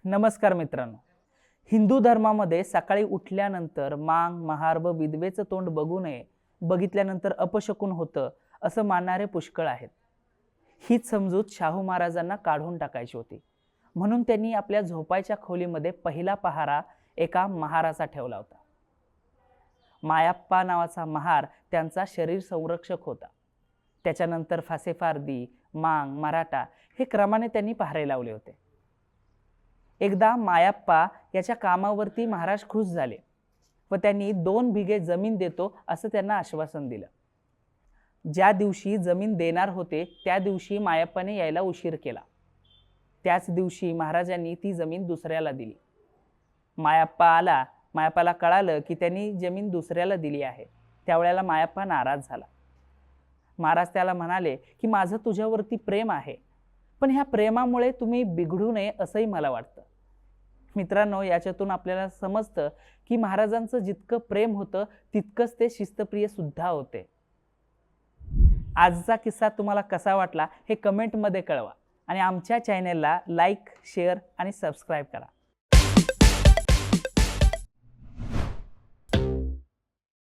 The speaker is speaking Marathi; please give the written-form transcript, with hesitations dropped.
नमस्कार मित्रांनो, हिंदू धर्मामध्ये सकाळी उठल्यानंतर मांग महार व विधवेचं तोंड बघू नये, बघितल्यानंतर अपशकुन होतं असं मानणारे पुष्कळ आहेत. हीच समजूत शाहू महाराजांना काढून टाकायची होती. म्हणून त्यांनी आपल्या झोपायच्या खोलीमध्ये पहिला पहारा एका महाराचा ठेवला होता. मायाप्पा नावाचा महार त्यांचा शरीर संरक्षक होता. त्याच्यानंतर फासेफार्दी, मांग, मराठा हे क्रमाने त्यांनी पहारे लावले होते. एकदा मायाप्पा याच्या कामावरती महाराज खुश झाले व त्यांनी 2 बिघे जमीन देतो असं त्यांना आश्वासन दिलं. ज्या दिवशी जमीन देणार होते त्या दिवशी मायाप्पाने यायला उशीर केला. त्याच दिवशी महाराजांनी ती जमीन दुसऱ्याला दिली. मायाप्पा आला. मायाप्पाला कळालं की त्यांनी जमीन दुसऱ्याला दिली आहे. त्यावेळेला मायाप्पा नाराज झाला. महाराज त्याला म्हणाले की माझं तुझ्यावरती प्रेम आहे, पण ह्या प्रेमामुळे तुम्ही बिघडू नये असंही मला वाटतं. मित्रांनो, याच्यातून आपल्याला समजतं की महाराजांचं जितकं प्रेम होतं तितकंच ते शिस्तप्रिय सुद्धा होते. आजचा किस्सा तुम्हाला कसा वाटला हे कमेंटमध्ये कळवा आणि आमच्या चॅनेलला लाईक, शेअर आणि सबस्क्राईब करा.